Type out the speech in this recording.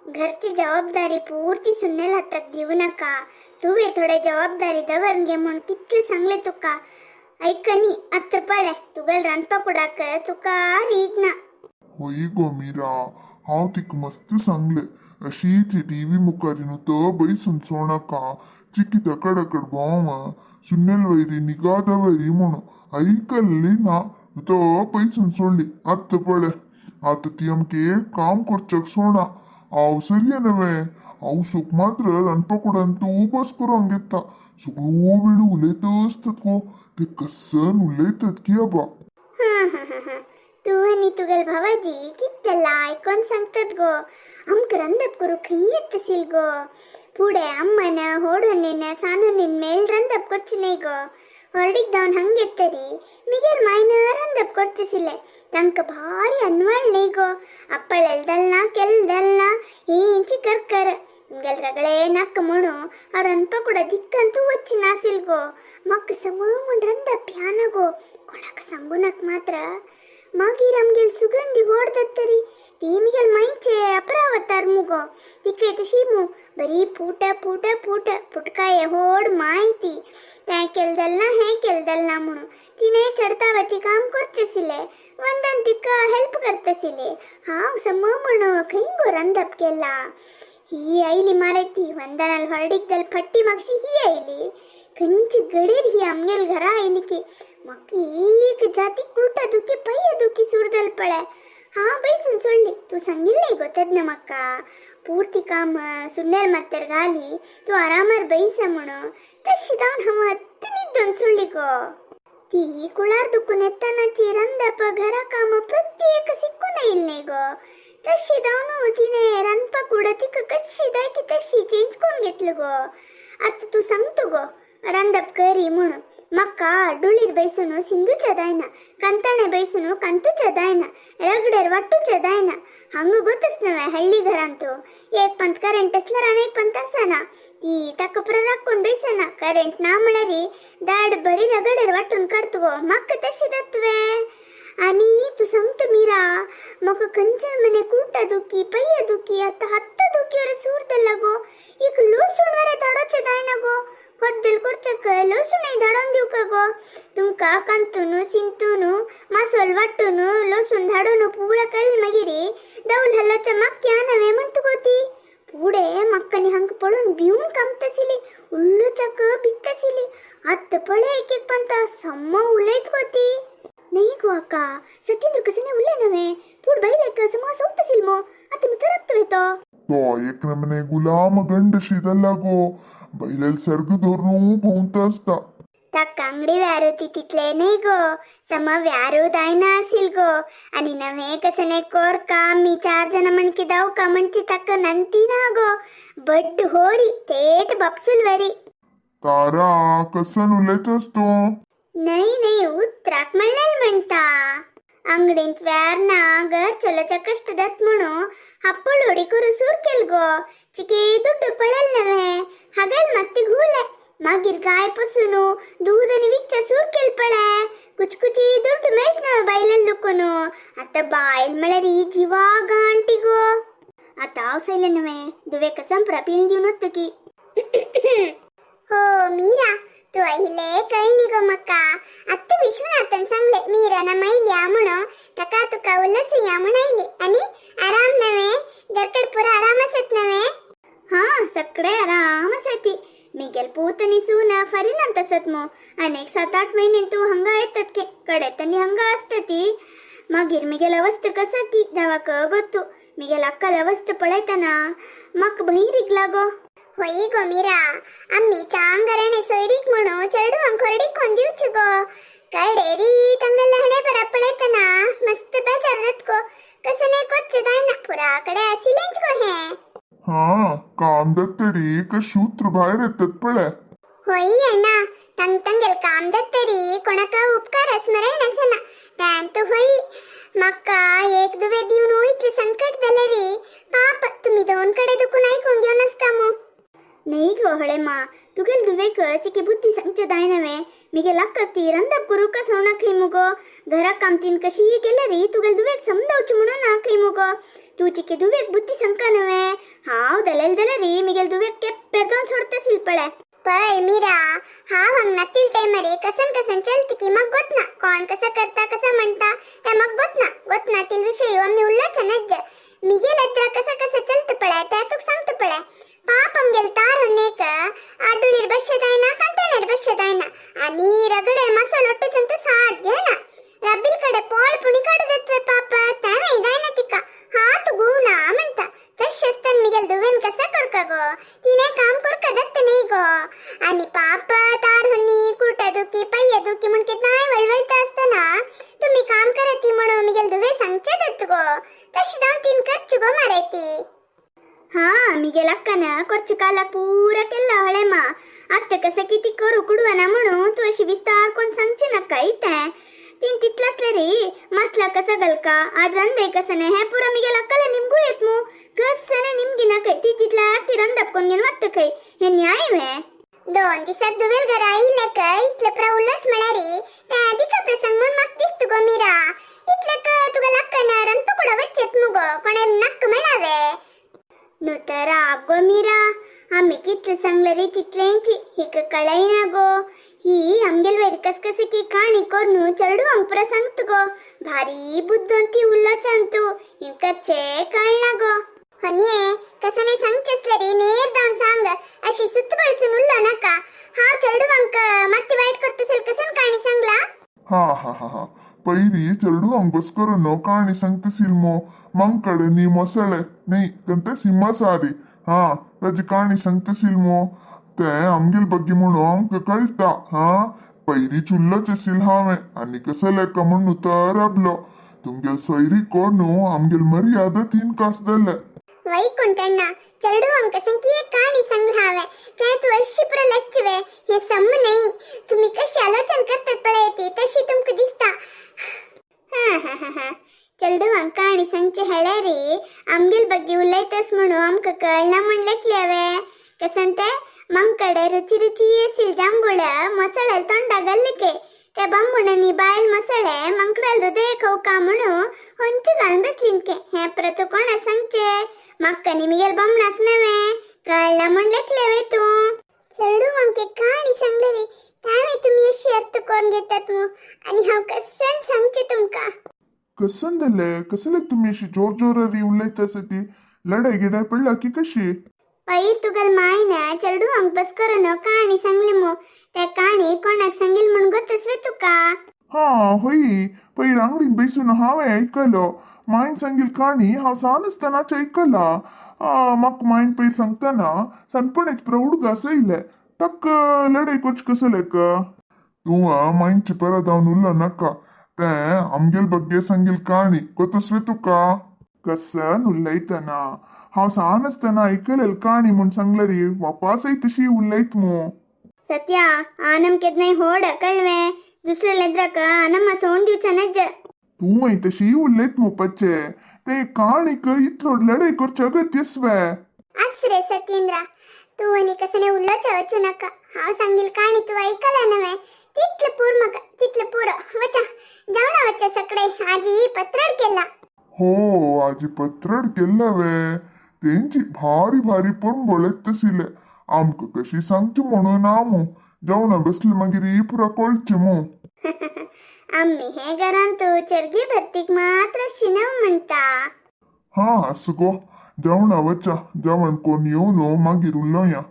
घरची जबाबदारी पूर्ती सुनेल हातात देऊ नका. तुवे थोडे जबाबदारी दवरून घे म्हणून कितले सांगले तुका. ऐकनी आता पळे तुगल रानपाकुडाक तुका रीत ना. होई गो मीरा, हांव तिक मस्त सांगले अशी ती टीव्ही मुखारी तो बैसून सोनाका चिकी तकडकड भाव सुन्नेल वैरी निगा दवरी म्हणून ऐकली ना तो बैसून सोडली. आत्ता पळे आता ती आमके काम करचक सोडा. हांव सरिये नवे हांव सुख मात्र रानपाकुडान तू बस करून घेता. सगळो वेळ उलयत असतात गो ते कसन उलयतात की अबा. तू आणि तुगल भावाजी कित्यला ऐकून सांगतात गो. आमक रंदप करू खंय येत असेल गो. पुढे अम्मन होडोनीन सानूनीन मेल रंदप करची नाही गो. ಹೊರಡಿಗೆ ದವನ್ ಹಂಗೆತ್ತರಿ ಮಿಗೆಲ್ ಮೈನರ್ ಅಂದಪ್ ಕೊರ್ಚಿಸಿಲೆ ತಂಕ ಭಾರಿ ಅನ್ವಳ್ಳಿಗೋ ಅಪ್ಪಳೆಲ್ದಲ್ಲ ಕೆಲ್ದಲ್ಲ ಇಂಚಿ ಕರ್ಕರ ಇಂಗೆಲ್ ರಗಳೆ ನಕ್ಕ ಮುಣು ಅವ್ರನ್ಪ ಕೂಡ ದಿಕ್ಕಂತೂ వచ్చి ನಾಸಿಲ್ಗೋ ಮಕ್ಕ ಸಮಮನ್ ರಂದ ಪ್ಯಾನಗೋ ಕೊಳಕ ಸಂಗುನಕ್ ಮಾತ್ರ मागीर आमगेल सुगंधी गोड दत्तरी टीमिगेल माइंचे अपरावतार मुगो तिकडे तशी मु बरी फूट फूट फूट फुटकाये होड माहिती त्या केलदल्ला हे केलदल्ला म्हणून तिने चढतावती काम करचसिले वंदन तिका हेल्प करतसिले हाव सम म्हणो खंय गो रंदप केला ही आईली मारती वंदनाल ಹೊರಡಿಗ್ದಲ್ ಪಟ್ಟಿ ಮಗ್ಸಿ ही आईली कंची गडीर ही आमगेल घरा आईली की मग एक जाती उलटा दुखी पैया दुखी सुरदल पळे हा बैसून सोडली तू सांगिल्ले ಗೊತ್ತದ್ನ मक्क पूर्ती काम सुन्नेल मत्तर गाली तू आरामार बैस म्हणो तशी दावन हम हत्तीनिದ್ದೊಂದು सुळली गो ती कुळार दुखून येतानाची रंदप घरा काम प्रत्येक सिक्कून येईल नाही गो तशी दावनो तिने रनपा कुड तिक कशी दाय की तशी चेंज करून घेतलं गो आता तू सांगतो गो रंदप करी म्हणून मक्का डुळीर बैसून सिंधूच्या दायना कंताणे बैसून कंतूच्या दायना रगडेर वाटूच्या दायना हंग गोतच नव्हे हಳ್ಳಿ घरांतू एक पंत करेंट असल्यार अनेक पंत असाना ती तकप्र राखून बैसना करेंट ना म्हणरी दाड बडी रगडेर वाटून काढतो गो मक्क तशी दत्वे आणि तू सांगतो मीरा मग कंचन मने कुटा दुखी पैया दुखी आता हत्त दुखीवर सूरदಲ್ಲ गो एक लोसूणवरे धाडोचे दायना गो ಕೊದ್ದಲ್ ಕೊರ್ಚಕ ಲೋಸುನೆ ಧಾಡೋನ್ ದಿವಕ ಗೋ तुमका कंतुनु सिंतुनु मासोल वाटुनु लोसून धाडोनु पूरा कल मगिरी दौल हल्लोच्या मक्क्या नवे म्हणतो गोती पुढे मक्कनी हंग पडून भिवून कामतसिली उल्लूचक बित्तसिली आत्त पळे एक एक पंत सम्म उलयत गोती नाही गो अक्का सत्येंद्र कसने उल्ले नवे पुढ बैलेक समा सौतसिल मो आता मी तरक्तवे तो एक नमने गुलाम गंड शिदल्ला गो बैलेल सर्ग धोरणू भोवत असता त्या कांगडी व्यारुती तिथले नाही गो सम व्यारू दायना असेल गो आणि नव्हे कसने कोर का मी 4 जण म्हणकी दाव का म्हणची तक नंती ना गो बड्ड होरी थेट बपसुल वरी तारा कसन उलयत असतो नाही उतराक म्हणलेल म्हणता अंगडीत व्यारना घर चलोच्या कष्ट दत म्हणू हप्पळ होडी करू सूर केल गो चिके दुड्ಡು पळेल नव्हे हगल मत्ती घूले मागीर गाय पसुनु दूधनी विच्च सूर केल पळे कुचकुची दुड्ಡು मेष्ण बैलेल दुकुनु आता बायल मळरी जीवा गांटी गो आता आवसैले नव्हे दुवे कसम प्रपिल जीवनत की हो मीरा तू अहिले कळली गो मक्का आत्ता विश्वनाथन सांगले मीराना मैल्या म्हणून टका तुका उल्लसिया म्हणायली आणि आराम नव्हे घरकड पुरा आरामसत नव्हे हा सगळे आरामसाठी मिगेल पूतनी सून फरीनांत असत मो अनेक 7-8 महिने तू हंगा येतात के कडे तनी हंगा असतती मागीर मिगेल अवस्थ कसा की दवाक ಗೊತ್ತು मिगेल अक्कल अवस्थ पळयतना मक बहिरीग लागो होई गो मीरा आम्ही चांगरणे सोयरीक म्हणू चरडू अंखोरडी कोंदिवच गो कडेरी तंगल हणे पर पळयतना मस्त बेजार दत्को कसने कोच्च दायना पुरा कडे असिलेंच गो हे हा काम दत्तरी का शूत्र बाहेर येतात पळे होई अण्णा तंगेल काम दत्तरी कोणाका उपकार स्मरण असना त्यांत होई मक्का एक दुवे दिवून होईतले संकट दलरी पाप तुम्ही दोन कडे दुखून ऐकून घेऊ नसता मो नाही गो हळे मा तुगेल दुवेक चिके बुद्धी सांगचे दायनवे मिगेल अक्कती रंदप करू का सोनाखली मुगो घरा कामतीन कशी केले री तुगेल दुवेक समजावची म्हणून नाखली मुगो तू चिके दुवेक बुद्धी सांगका नवे हांव दलरी मिगेल दुवे केप्पे दोन सोडतसील पळय पळ मीरा हांव हांग नातील टायमार कसन चलती की मग गोतना कोण कसं करता कसं म्हणता ते मग गोतना तील विषय आम्ही उल्लाच नज्ज मिगेल हत्र कसं चलत पळय ते तुक सांगत पळय पापम गेल तार होनेक आडुळीर बश्यदायना कंटेनर बश्यदायना आणि रगडे मसाल ಒಟ್ಟುಚಂತ ಸಾಧ್ಯನಾ रबिल कडे पॉल पुणी काढतोय पाप त्याने इदायना तिका हात गुना म्हणता तशस्तन मिगेल दुवेन कसा कर का गो तिने काम कर का दत्त नाही गो आणि पाप तार होनी कुर्टा दुखी पय्या दुखी म्हणके नाही वळवळता असताना तुम्ही काम करती म्हणून मिगेल दुवे सांगचे दत्त गो तशी दोन तीन खर्च गो मारेती हा मिगेल अक्कान ಕೊರ್ಚು ಕಾಲ ಪೂರ ಕೆಲ್ಲ ಹೊಳೆಮ ಅತ್ತ ಕಸ ಕಿತಿ ಕರು ಕುಡುವನ म्हणू तू अशी विस्तार कोण सांगचे नका इथे तीन तितलसले रे मसला कसा गलका आज ರಂದೆ ಕಸನೆ हे ಪೂರ मिगेल अक्काला निमगू येत मु कसने निमगिन ಕೈ ती जितला ती ರಂದप कोणगेन वत्त कೈ हे न्याय वे दोन दिवसात दुवेल घरा इलेक इतले प्रउलच म्हणारी त्या अधिक प्रसंग म्हणून मग दिसत गो मीरा इतलेक तुगा लक्कन रन पकोडा वच्चेत मुगो कोणे नक्क म्हणावे नुतर आगो मीरा आम्ही कितले सांगले तितलेंची हिक कळायना गो ही आमगेल वेर कस की काणी कोरनु चरडू अंपुरा सांगत गो भारी बुद्धोंती उल्लाचांतू हिंकचे कळना गो हनिये कसने सांगचेसले रे नेर जाऊन सांग अशी सुत्त बळसून उल्ला नका हा चरडू अंक मत्ती वाईट करतसेल कसन काणी सांगला हा पैरी चरडू अंबस करून काणी सांगतसील मो मंकड नी मसळे नाही कंते सिम्मा सारी हा त्याची काणी सांगतसील मो ते आमगेल बग्गे म्हणून आमक कळता हा पैरी चुल्लच असील हावे आणि कसं लेका म्हणून तर आपलो तुमगेल सैरी कोणू आमगेल मर्यादा तीन कास दले ವೈಕುಂಠಣ್ಣ ಚರಡು ಅಂಕ ಸಂಖ್ಯೆ ಕಾಣಿ ಸಂಗ್ರಹಾವೆ त्यात वर्षीपुरा लच्छवे हे सम नाही तुम्ही कशी आलोचन करतात पळयती तशी तुमक दिसता चरडू अंक आणि संचे हळरी आमगेल बग्गे उलयतस म्हणू आमक कळना म्हणलेतले हवे कसंते मंकडे रुची येसील जांभूळ मसळल तोंडा गल्लिके त्या बांबुणनी बायल मसळे मंकडल हृदय खौका म्हणू ಹೊಂಚು घालून बसलीनके हे प्रतो कोणा सांगचे मक्का निमिगेल बमणाक नवे कळला म्हणलेतले वे तू चरडू अंके काणी सांगले रे त्यावे तुम्ही अशी अर्थ कोण घेतात मग आणि हाव कसन सांगचे तुमका कसन दले कसले तुम्ही अशी जोर उलयतस ती लढाई गिडाय पडला की कशी पै तुगल मायना चरडू अंक बस करून काणी सांगली मो त्या काणी कोणाक सांगील म्हणून गोतस वे तुका हा होई पैर अंगडीत बैसून हावे ऐकलो मायन सांगील काणी हांव सानसतनाच ऐकला म्हाक मायन पैर सांगतना सनपणेच प्रौढ सैले तक लढाई कोच कसलेक तू मायनची परत हांव उरला नका ते आमगेल बग्गे सांगील काणी गोतस वे तुका कसन उलयतना हांव सानसतना ऐकलेल काणी म्हूण सांगले रे वापासय तशी उलयत मो सत्या आनम केदनाय होड कळवे दुसरे लेद्रक आनम सोंड दिवचा नज्ज तू तशी उलयत मो पच्चे ते काणीक इतलो लढाई करचे अगत्यस्वे असरे सत्येंद्र तू आणि कसने उल्लोच वचू नका हाव सांगील काणी तू ऐकला नव्हे तिथलं पूर वचा जावना वच्चा सकडे आजी पत्रड केला हो आजी पत्रड केला वे तेंची भारी पण बोलत तसिले आमक कशी सांगचे म्हणून आमू जावना बसले मागीर पुरा कळचे मो आम्ही हे घरान तू चरगी भरतीक मात्र शिनव म्हणता हा असं गो जावना वचा जेवण कोण येऊन मागीर उरलो या